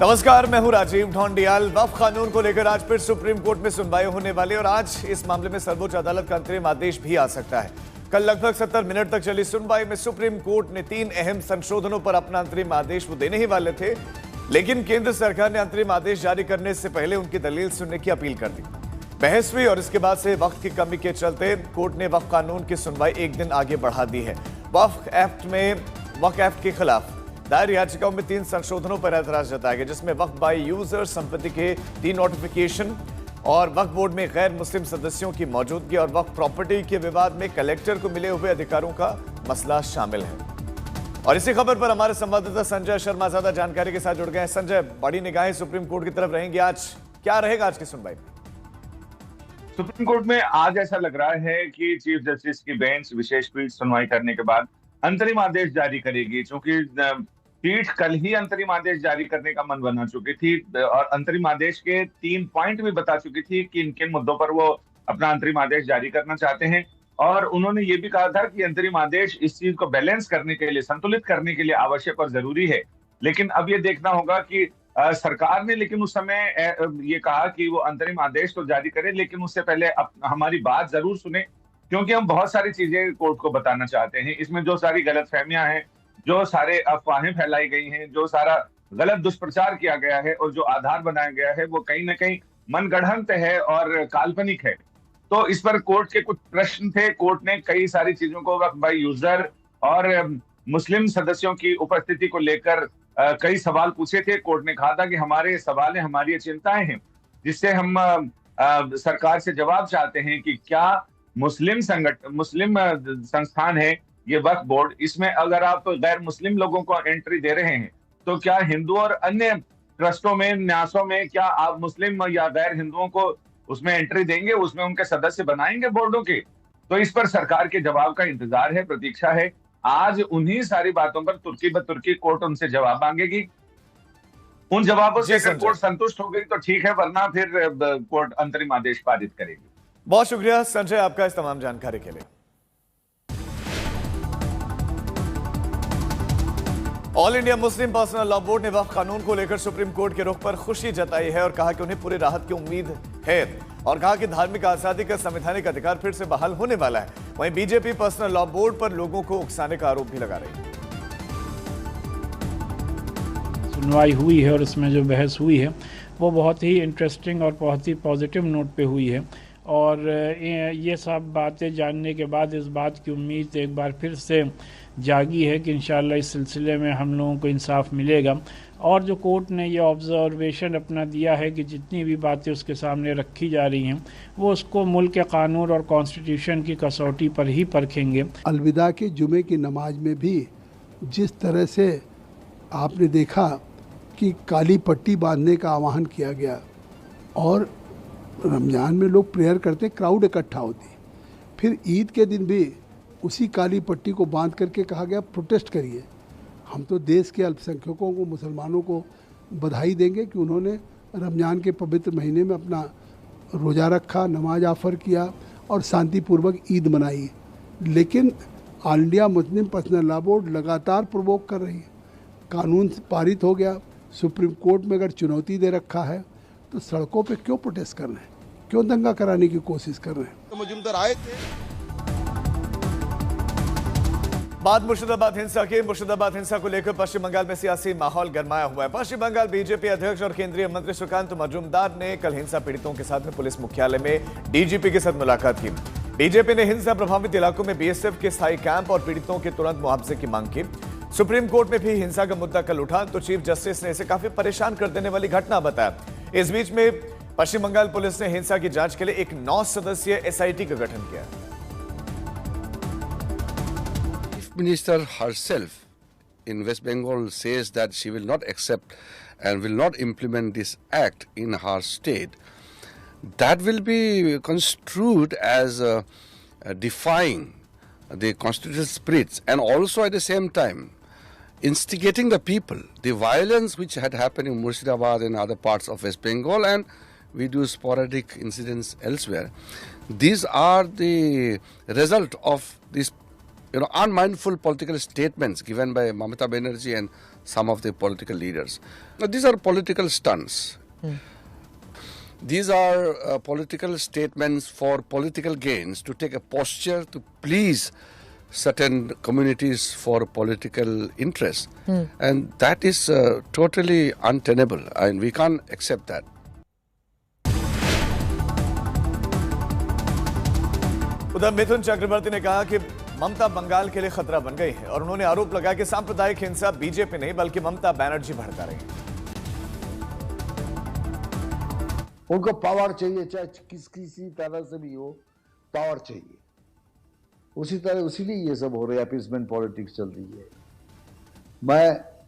नमस्कार, मैं हूं राजीव ढोंडियाल। वक्फ कानून को लेकर आज फिर सुप्रीम कोर्ट में सुनवाई होने वाली और आज इस मामले में सर्वोच्च अदालत का अंतरिम आदेश भी आ सकता है। कल लगभग 70 मिनट तक चली सुनवाई में सुप्रीम कोर्ट ने 3 अहम संशोधनों पर अपना अंतरिम आदेश वो देने ही वाले थे, लेकिन केंद्र सरकार ने अंतरिम आदेश जारी करने से पहले उनकी दलील सुनने की अपील कर दी। बहस हुई और इसके बाद से वक्त की कमी के चलते कोर्ट ने वक्फ कानून की सुनवाई एक दिन आगे बढ़ा दी है। वक्फ एक्ट के खिलाफ दायर याचिकाओं में 3 संशोधनों पर एतराज जताया गया, जिसमें वक्फ बाय यूजर संपत्ति के डी नोटिफिकेशन और वक्फ बोर्ड में गैर मुस्लिम सदस्यों की मौजूदगी और वक्फ प्रॉपर्टी के विवाद में कलेक्टर को मिले हुए अधिकारों का मसला शामिल है। और इसी खबर पर हमारे संवाददाता संजय शर्मा ज्यादा जानकारी के साथ जुड़ गए हैं। संजय, बड़ी निगाहें सुप्रीम कोर्ट की तरफ रहेंगी, आज क्या रहेगा आज की सुनवाई? सुप्रीम कोर्ट में आज ऐसा लग रहा है कि चीफ जस्टिस की बेंच विशेष पीठ सुनवाई करने के बाद अंतरिम आदेश जारी करेगी, क्योंकि पीठ कल ही अंतरिम आदेश जारी करने का मन बना चुकी थी और अंतरिम आदेश के 3 पॉइंट भी बता चुकी थी कि किन किन मुद्दों पर वो अपना अंतरिम आदेश जारी करना चाहते हैं। और उन्होंने ये भी कहा था कि अंतरिम आदेश इस चीज को बैलेंस करने के लिए, संतुलित करने के लिए आवश्यक और जरूरी है। लेकिन अब ये देखना होगा कि सरकार ने लेकिन उस समय ये कहा कि वो अंतरिम आदेश तो जारी करे, लेकिन उससे पहले हमारी बात जरूर सुने, क्योंकि हम बहुत सारी चीजें कोर्ट को बताना चाहते हैं। इसमें जो सारी गलतफहमियां हैं, जो सारे अफवाहें फैलाई गई हैं, जो सारा गलत दुष्प्रचार किया गया है और जो आधार बनाया गया है, वो कहीं ना कहीं मनगढ़ंत है और काल्पनिक है। तो इस पर कोर्ट के कुछ प्रश्न थे। कोर्ट ने कई सारी चीजों को वक्फ बाय यूजर और मुस्लिम सदस्यों की उपस्थिति को लेकर कई सवाल पूछे थे। कोर्ट ने कहा था कि हमारे सवाल हैं, हमारी चिंताएं हैं, जिससे हम सरकार से जवाब चाहते हैं कि क्या मुस्लिम संस्थान है ये वक्फ बोर्ड, इसमें अगर आप गैर मुस्लिम लोगों को एंट्री दे रहे हैं तो क्या हिंदू और अन्य ट्रस्टों में, न्यासों में, क्या आप मुस्लिम या गैर हिंदुओं को उसमें एंट्री देंगे, उसमें उनके सदस्य बनाएंगे बोर्डों के? तो इस पर सरकार के जवाब का इंतजार है, प्रतीक्षा है। आज उन्हीं सारी बातों पर तुर्की ब तुर्की कोर्ट उनसे जवाब मांगेगी। उन जवाबों से अगर कोर्ट संतुष्ट हो गई तो ठीक है, वरना फिर कोर्ट अंतरिम आदेश पारित करेगी। बहुत शुक्रिया संजय आपका इस तमाम जानकारी के लिए। All India Muslim personal law board ने वक्फ कानून को लेकर सुप्रीम कोर्ट के रुख पर खुशी जताई है और कहा कि उन्हें पूरी राहत की उम्मीद है और कहा कि धार्मिक आजादी का संवैधानिक अधिकार फिर से बहाल होने वाला है। वहीं बीजेपी पर्सनल लॉ बोर्ड पर लोगों को उकसाने का आरोप भी लगा रही है। सुनवाई हुई है और इसमें जो बहस हुई है वो बहुत ही इंटरेस्टिंग और बहुत ही पॉजिटिव नोट पे हुई है और ये सब बातें जानने के बाद इस बात की उम्मीद एक बार फिर से जागी है कि इंशाअल्लाह इस सिलसिले में हम लोगों को इंसाफ मिलेगा। और जो कोर्ट ने ये ऑब्जर्वेशन अपना दिया है कि जितनी भी बातें उसके सामने रखी जा रही हैं वो उसको मुल्क के कानून और कॉन्स्टिट्यूशन की कसौटी पर ही परखेंगे। अलविदा के जुमे की नमाज में भी जिस तरह से आपने देखा कि काली पट्टी बांधने का आह्वान किया गया और रमज़ान में लोग प्रेयर करते, क्राउड इकट्ठा होती, फिर ईद के दिन भी उसी काली पट्टी को बांध करके कहा गया प्रोटेस्ट करिए। हम तो देश के अल्पसंख्यकों को, मुसलमानों को बधाई देंगे कि उन्होंने रमज़ान के पवित्र महीने में अपना रोज़ा रखा, नमाज ऑफर किया और शांतिपूर्वक ईद मनाई। लेकिन all India Muslim personal law board लगातार प्रोवोक कर रही है। कानून पारित हो गया, सुप्रीम कोर्ट में अगर चुनौती दे रखा है तो सड़कों पे क्यों प्रोटेस्ट कर रहे हैं, क्यों दंगा कराने की कोशिश कर रहे हैं? तो मजूमदार आए थे। बात मुर्शिदाबाद हिंसा की। मुर्शिदाबाद हिंसा को लेकर पश्चिम बंगाल में सियासी माहौल गरमाया हुआ है। पश्चिम बंगाल बीजेपी अध्यक्ष और केंद्रीय मंत्री सुकांत मजूमदार ने कल हिंसा पीड़ितों के साथ में पुलिस मुख्यालय में डीजीपी के साथ मुलाकात की। बीजेपी ने हिंसा प्रभावित इलाकों में बीएसएफ के स्थायी कैंप और पीड़ितों के तुरंत मुआवजे की मांग की। सुप्रीम कोर्ट में भी हिंसा का मुद्दा कल उठा तो चीफ जस्टिस ने इसे काफी परेशान कर देने वाली घटना बताया। इस बीच में पश्चिम बंगाल पुलिस ने हिंसा की जांच के लिए एक 9 सदस्यीय एसआईटी का गठन किया। Minister herself in West Bengal says that she will not accept and will not implement this act in her state. That will be construed as defying the constitutional spirits and also at the same time instigating the people. The violence which had happened in Murshidabad and other parts of West Bengal, and we do sporadic incidents elsewhere. These are the result of this unmindful political statements given by Mamata Banerjee and some of the political leaders. Now, these are political stunts. These are political statements for political gains, to take a posture to please certain communities for political interest. And that is totally untenable, and we can't accept that. उधर मिथुन चक्रवर्ती ने कहा कि ममता बंगाल के लिए खतरा बन गई है और उन्होंने आरोप लगाया कि सांप्रदायिक हिंसा बीजेपी नहीं बल्कि ममता बनर्जी भड़का रही है। उनको पावर चाहिए, चाहे किसी तरह से भी हो, पावर चाहिए। उसी तरह उसीलिए ये सब हो रहा है, अपीसमेंट पॉलिटिक्स चल रही है।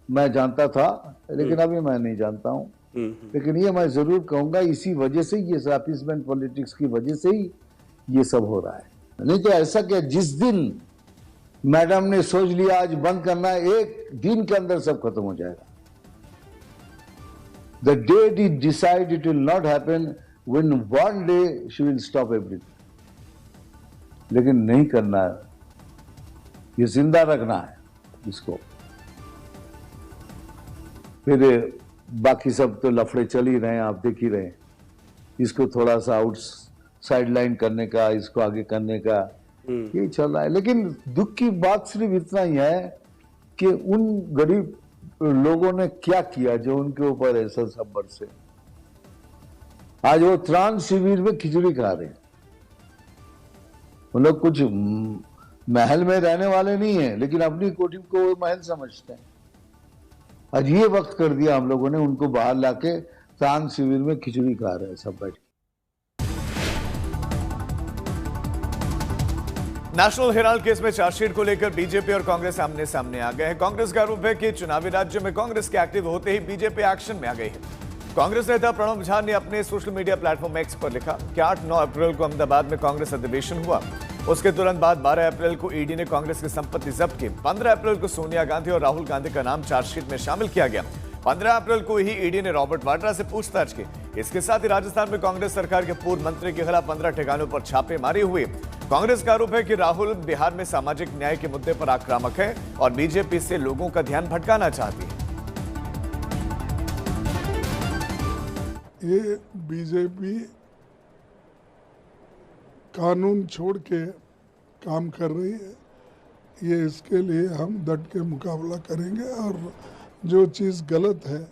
मैं जानता था, लेकिन अभी मैं नहीं जानता हूं। लेकिन ये मैं जरूर कहूंगा, इसी वजह से ये अपीसमेंट पॉलिटिक्स की वजह से ही ये सब हो रहा है। नहीं तो ऐसा क्या, जिस दिन मैडम ने सोच लिया आज बंद करना है, एक दिन के अंदर सब खत्म हो जाएगा। The day they decide it will not happen, when one day she will stop everything. लेकिन नहीं करना है, ये जिंदा रखना है इसको। फिर बाकी सब तो लफड़े चल ही रहे हैं, आप देख ही रहे हैं। इसको थोड़ा सा साइडलाइन करने का, इसको आगे करने का, ये चल रहा है। लेकिन दुख की बात सिर्फ इतना ही है कि उन गरीब लोगों ने क्या किया जो उनके ऊपर ऐसा सब बरसे। आज वो त्राण शिविर में खिचड़ी खा रहे हैं। वो लोग कुछ महल में रहने वाले नहीं है, लेकिन अपनी कोठी को वो महल समझते हैं। आज ये वक्त कर दिया हम लोगों ने, उनको बाहर लाके त्राण शिविर में खिचड़ी खा रहे हैं सब बैठ। नेशनल हेराल्ड केस में चार्जशीट को लेकर बीजेपी और कांग्रेस आमने सामने आ गए हैं। कांग्रेस का आरोप है कि चुनावी राज्य में कांग्रेस के एक्टिव होते ही बीजेपी एक्शन में आ गई है। कांग्रेस नेता प्रणब झा ने अपने सोशल मीडिया प्लेटफॉर्म एक्स पर लिखा कि 8-9 अप्रैल को अहमदाबाद में कांग्रेस अधिवेशन हुआ। उसके तुरंत बाद 12 अप्रैल को ईडी ने कांग्रेस की संपत्ति जब्त की। 15 अप्रैल को सोनिया गांधी और राहुल गांधी का नाम चार्जशीट में शामिल किया गया। 15 अप्रैल को ही ईडी ने रॉबर्ट वाड्रा से पूछताछ की। इसके साथ ही राजस्थान में कांग्रेस सरकार के पूर्व मंत्री के खिलाफ 15 ठिकानों पर छापेमारी हुई। कांग्रेस का आरोप है कि राहुल बिहार में सामाजिक न्याय के मुद्दे पर आक्रामक है और बीजेपी से लोगों का ध्यान भटकाना चाहती है। ये बीजेपी कानून छोड़ के काम कर रही है। ये इसके लिए हम डट के मुकाबला करेंगे और जो चीज़ गलत है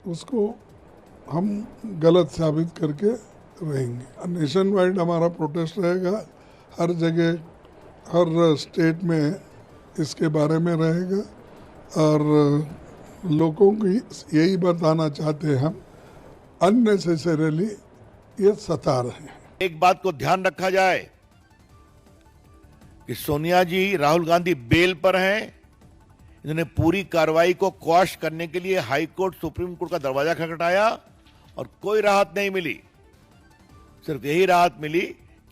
उसको हम गलत साबित करके रहेंगे। नेशन वाइड हमारा प्रोटेस्ट रहेगा, हर जगह हर स्टेट में इसके बारे में रहेगा और लोगों को यही बताना चाहते हैं हम, अननेसेसरीली ये सता रहे हैं। एक बात को ध्यान रखा जाए कि सोनिया जी राहुल गांधी बेल पर हैं। इन्होंने पूरी कार्रवाई को क्वाश करने के लिए हाई कोर्ट सुप्रीम कोर्ट का दरवाजा खटखटाया और कोई राहत नहीं मिली। सिर्फ यही राहत मिली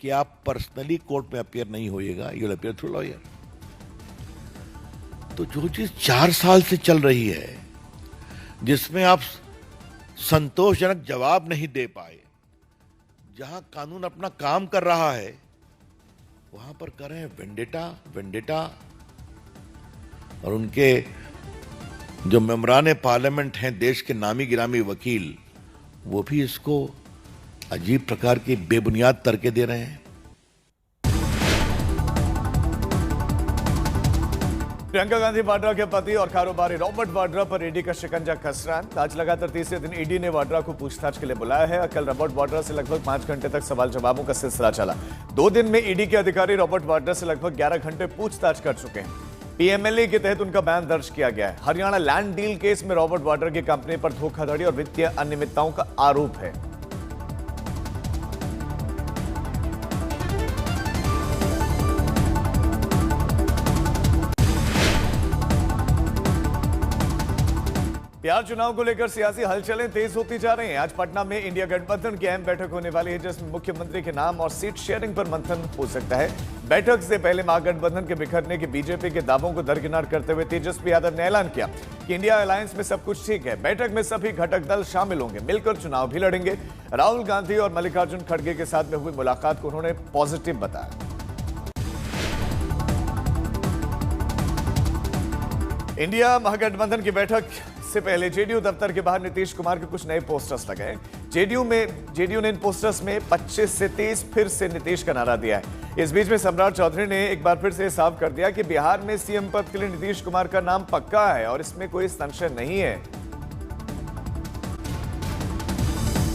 कि आप पर्सनली कोर्ट में अपीयर नहीं होइएगा, you will appear through lawyer. तो जो चीज 4 साल से चल रही है, जिसमें आप संतोषजनक जवाब नहीं दे पाए, जहां कानून अपना काम कर रहा है वहां पर कर रहे हैं वेंडेटा। और उनके जो मेंबरान पार्लियामेंट हैं, देश के नामी गिरामी वकील, वो भी इसको अजीब प्रकार की बेबुनियाद तर्के दे रहे हैं। प्रियंका गांधी वाड्रा के पति और कारोबारी रॉबर्ट वाड्रा पर ईडी का शिकंजा कस रहा है। आज लगातार तीसरे दिन ईडी ने वाड्रा को पूछताछ के लिए बुलाया है। कल रॉबर्ट वाड्रा से लगभग 5 घंटे तक सवाल जवाबों का सिलसिला चला। 2 दिन में ईडी के अधिकारी रॉबर्ट वाड्रा से लगभग 11 घंटे पूछताछ कर चुके हैं। पीएमएलए के तहत उनका बयान दर्ज किया गया है। हरियाणा लैंड डील केस में रॉबर्ट वाड्रा की कंपनी पर धोखाधड़ी और वित्तीय अनियमितताओं का आरोप है। बिहार चुनाव को लेकर सियासी हलचलें तेज होती जा रही हैं। आज पटना में इंडिया गठबंधन की अहम बैठक होने वाली है, जिसमें मुख्यमंत्री के नाम और सीट शेयरिंग पर मंथन हो सकता है। बैठक से पहले महागठबंधन के बिखरने के बीजेपी के दावों को दरकिनार करते हुए तेजस्वी यादव ने ऐलान किया कि इंडिया अलायंस में सब कुछ ठीक है। बैठक में सभी घटक दल शामिल होंगे, मिलकर चुनाव भी लड़ेंगे। राहुल गांधी और मल्लिकार्जुन खड़गे के साथ में हुई मुलाकात को उन्होंने पॉजिटिव बताया। इंडिया महागठबंधन की बैठक से पहले जेडीयू दफ्तर के बाहर नीतीश कुमार के कुछ नए पोस्टर्स लगे। जेडीयू ने इन पोस्टर्स में 25 से 30 फिर से नीतीश का नारा दिया है। इस बीच में सम्राट चौधरी ने एक बार फिर से साफ कर दिया कि बिहार में सीएम पद के लिए नीतीश कुमार का नाम पक्का है और इसमें कोई संशय नहीं है।